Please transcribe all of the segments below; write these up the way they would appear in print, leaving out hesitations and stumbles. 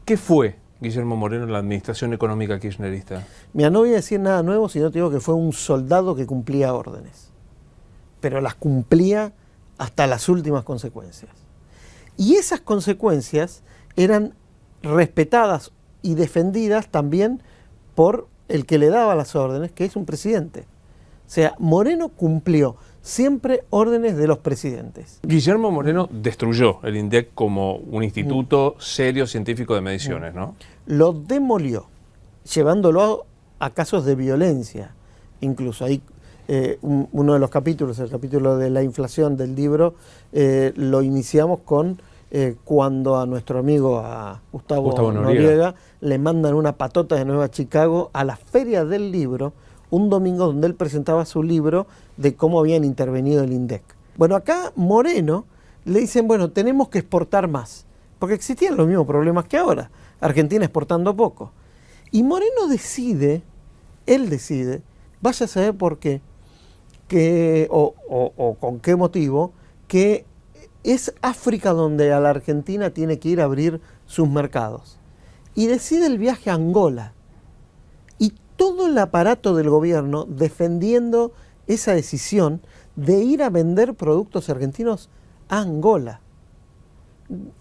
¿Qué fue Guillermo Moreno en la administración económica kirchnerista? Mira, no voy a decir nada nuevo, sino te digo que fue un soldado que cumplía órdenes, pero las cumplía hasta las últimas consecuencias. Y esas consecuencias eran respetadas y defendidas también por el que le daba las órdenes, que es un presidente. O sea, Moreno cumplió siempre órdenes de los presidentes. Guillermo Moreno destruyó el INDEC como un instituto serio científico de mediciones, ¿no? Lo demolió, llevándolo a casos de violencia. Incluso ahí uno de los capítulos, el capítulo de la inflación del libro, lo iniciamos con cuando a nuestro amigo, a Gustavo Noriega, le mandan una patota de Nueva Chicago a la Feria del Libro, un domingo donde él presentaba su libro de cómo habían intervenido el INDEC. Bueno, acá Moreno le dicen, bueno, tenemos que exportar más, porque existían los mismos problemas que ahora, Argentina exportando poco. Y Moreno decide, él decide, vaya a saber por qué, o con qué motivo, que es África donde a la Argentina tiene que ir a abrir sus mercados. Y decide el viaje a Angola. Y todo el aparato del gobierno defendiendo esa decisión de ir a vender productos argentinos a Angola.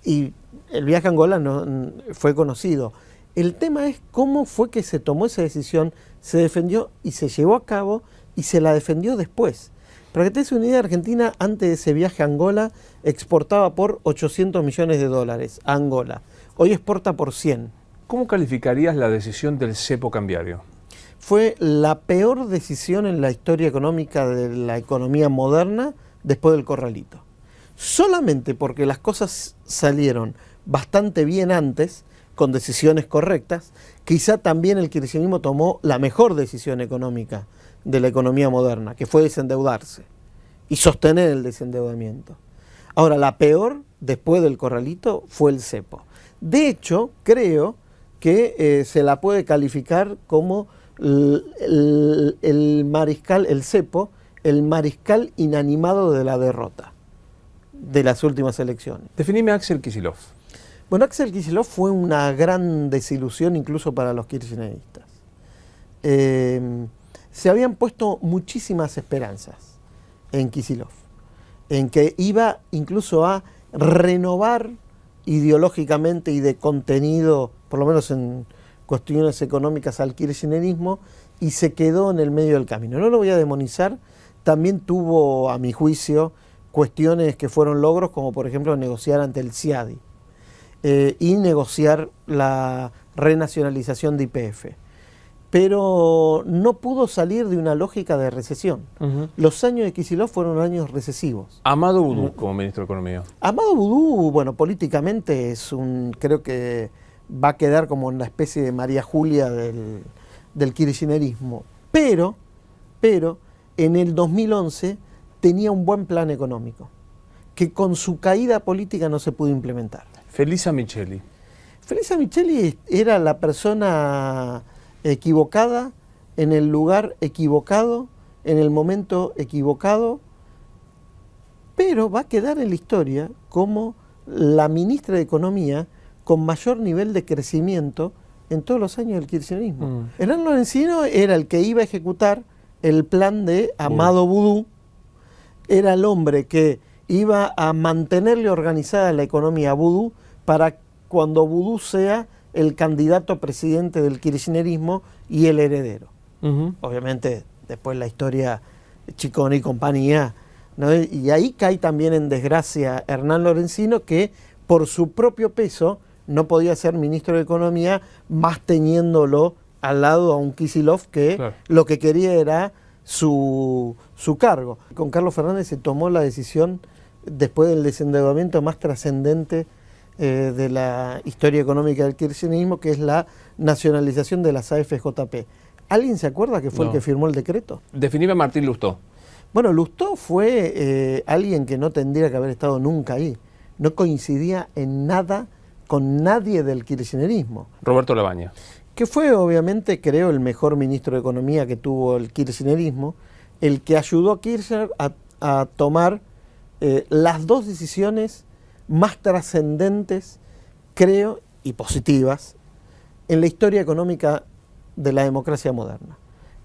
Y el viaje a Angola no fue conocido. El tema es cómo fue que se tomó esa decisión, se defendió y se llevó a cabo y se la defendió después. Para que te des una idea, Argentina antes de ese viaje a Angola exportaba por 800 millones de dólares a Angola. Hoy exporta por 100. ¿Cómo calificarías la decisión del cepo cambiario? Fue la peor decisión en la historia económica de la economía moderna después del corralito. Solamente porque las cosas salieron bastante bien antes, con decisiones correctas, quizá también el kirchnerismo tomó la mejor decisión económica de la economía moderna, que fue desendeudarse y sostener el desendeudamiento. Ahora, la peor, después del corralito, fue el cepo. De hecho, creo que se la puede calificar como el mariscal, el cepo, el mariscal inanimado de la derrota de las últimas elecciones. Definime a Axel Kicillof. Bueno, Axel Kicillof fue una gran desilusión incluso para los kirchneristas. Se habían puesto muchísimas esperanzas en Kicillof, en que iba incluso a renovar ideológicamente y de contenido, por lo menos en cuestiones económicas, al kirchnerismo, y se quedó en el medio del camino. No lo voy a demonizar, también tuvo, a mi juicio, cuestiones que fueron logros, como por ejemplo negociar ante el CIADI y negociar la renacionalización de YPF. Pero no pudo salir de una lógica de recesión. Los años de Kicillof fueron años recesivos. Amado Boudou como ministro de Economía. Amado Boudou, bueno, políticamente creo que va a quedar como una especie de María Julia del kirchnerismo. Pero en el 2011 tenía un buen plan económico, que con su caída política no se pudo implementar. Felisa Micheli. Felisa Micheli era la persona equivocada, en el lugar equivocado, en el momento equivocado, pero va a quedar en la historia como la ministra de Economía con mayor nivel de crecimiento en todos los años del kirchnerismo. Hernán Lorenzino era el que iba a ejecutar el plan de Amado Boudou, era el hombre que iba a mantenerle organizada la economía a Boudou para cuando Boudou sea el candidato a presidente del kirchnerismo y el heredero. Obviamente, después la historia Chicone y compañía, ¿no? Y ahí cae también en desgracia Hernán Lorenzino, que por su propio peso no podía ser ministro de Economía, más teniéndolo al lado a un Kicillof que claro, lo que quería era su cargo. Con Carlos Fernández se tomó la decisión, después del desendeudamiento más trascendente de la historia económica del kirchnerismo, que es la nacionalización de las AFJP. ¿Alguien se acuerda que fue el que firmó el decreto? Definime a Martín Lustó. Bueno, Lustó fue alguien que no tendría que haber estado nunca ahí. No coincidía en nada con nadie del kirchnerismo. Roberto Labaña. Que fue, obviamente, creo, el mejor ministro de Economía que tuvo el kirchnerismo, el que ayudó a Kirchner a tomar las dos decisiones más trascendentes, creo, y positivas en la historia económica de la democracia moderna,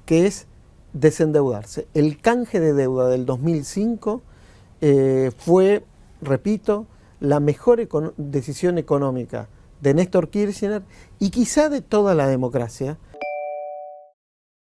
que es desendeudarse. El canje de deuda del 2005 fue, repito, la mejor decisión económica de Néstor Kirchner y quizá de toda la democracia,